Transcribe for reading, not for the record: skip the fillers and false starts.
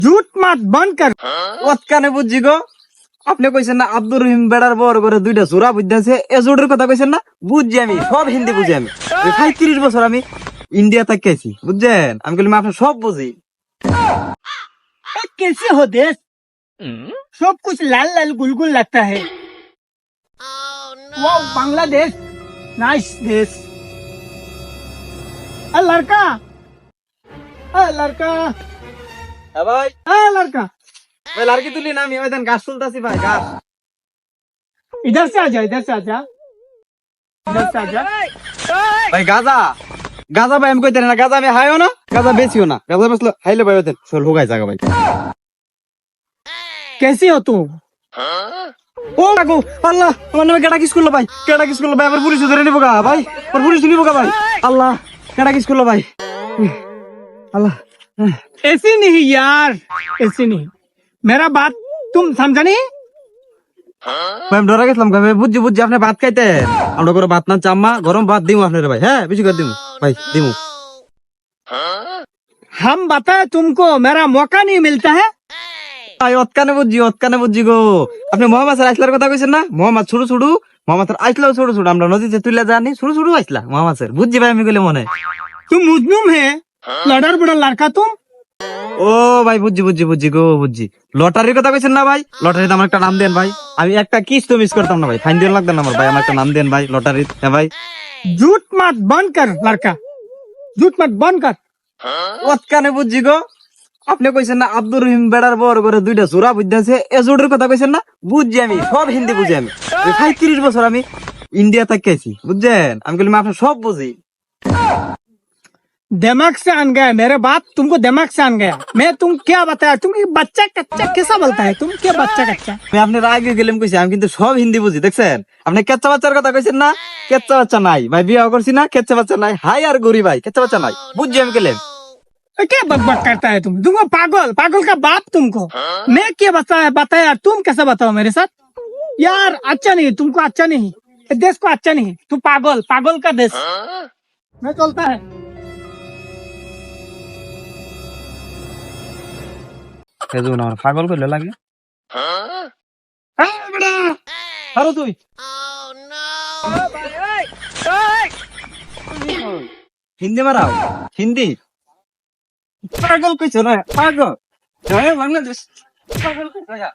झूठ मत बंद कर। ওত কানে বুঝছি গো আপনি কইছেন না আব্দুর রহিম বেড়ার বড় করে দুইটা জোড়া বুঝতেছে এ জোড়ের কথা কইছেন না বুঝছি আমি সব হিন্দি বুঝি আমি 35 বছর আমি ইন্ডিয়া থেকে আইছি বুঝছেন আমি কইলাম আপনি সব বুঝি कैसे हो देश? सब कुछ लाल लाल गुलगुल लगता है। वाह बांग्लादेश नाइस देश। लड़का लड़का হ্যাঁ ভাই लड़का ভাই লাড়কি তুলি না আমি ওই দেন গাছ তুলতাছি ভাই গাছ इधर से आजा इधर से आजा इधर से आजा। ভাই গাজা গাজা ভাই আমি কইতেন না গাজা আমি হাইও না গাজা বেচিও না গাজা বেচলে হাইলে ভাই ওতেন চল হোগাই জায়গা ভাই कैसी हो तुम? ও কাকু আল্লাহ আমার নামে কেডা কিস করলো ভাই কেডা কিস করলো ভাই আমার পুলিশ ধরে নিবো গা ভাই আমার পুলিশ নিবো গা ভাই আল্লাহ কেডা কিস করলো ভাই আল্লাহ ऐसी नहीं यार ऐसी नहीं। मेरा बात तुम समझा नहीं? ভাই আমি ডরা গেছিলাম ভাই বুঝছি বুঝছি আপনি ভাত খাইতেন আমরা করে ভাত না চাম্মা গরম ভাত দিমু আপনার ভাই হ্যাঁ বেশি করে দিমু ভাই দিমু हम बताए तुमको मेरा मौका नहीं मिलता है। ভাই অতকানে বুঝছি গো আপনি মোহাম্মদ স্যার আইসলার কথা কইছেন না মোহাম্মদ ছোট ছোট মোহাম্মদ স্যার আইসলাও ছোট ছোট আমরা নদীতে তুলে জানি ছোট ছোট আইসলা মোহাম্মদ স্যার বুঝছি ভাই আমি কইলে মনে तुम मुजनुम है लड़र बड़ा लड़का तुम। ও ভাই বুঝছি গো বুঝছি লটারির কথা কইছেন না ভাই লটারিতে আমার একটা নাম দেন ভাই আমি একটা কিস তো মিস করতাম না ভাই ফাইন দিন লাগতো না আমার ভাই আমার একটা নাম দেন ভাই লটারি হ্যাঁ ভাই झूठ मत बंद कर लड़का झूठ मत बंद कर। অতকানে বুঝছি গো আপনি কইছেন না আব্দুর রহিম বেড়ার বড় করে দুইটা জোড়া বুঝতেছে এ জোড়ের কথা কইছেন না বুঝছি আমি সব হিন্দি বুঝি আমি 35 বছর আমি ইন্ডিয়া থেকে আইছি বুঝছেন আমি কইলাম আপনি সব বুঝি दिमाग से आन गया मेरे बात तुमको दिमाग से आन गया। मैं तुम क्या बताया तुम ये बच्चा कच्चा कैसा बोलता है तुम क्या बच्चा कच्चा। আমি আপনার আগে গেলাম কইছি আমি কিন্তু সব হিন্দি বুঝি দেখছেন আপনি কেচ্চা বাচ্চার কথা কইছেন না কেচ্চা বাচ্চা নাই ভাই বিয়ে করছি না কেচ্চা বাচ্চা নাই হাই আর গরি ভাই কেচ্চা বাচ্চা নাই বুঝছি আমি গেলাম क्या बकबक करता है तुमको पागल पागल का बाप तुमको। मैं क्या बताया तुम कैसे बताओ मेरे साथ यार अच्छा नहीं तुमको अच्छा नहीं ये देश को अच्छा नहीं तू पागल पागल का देश मैं चलता है। হেজু না পাগল কইলে লাগে बेटा আরো তুই হিন্দি মারাও হিন্দি পাগল কইছো না পাগল জয় বাংলাদেশ পাগল কইছো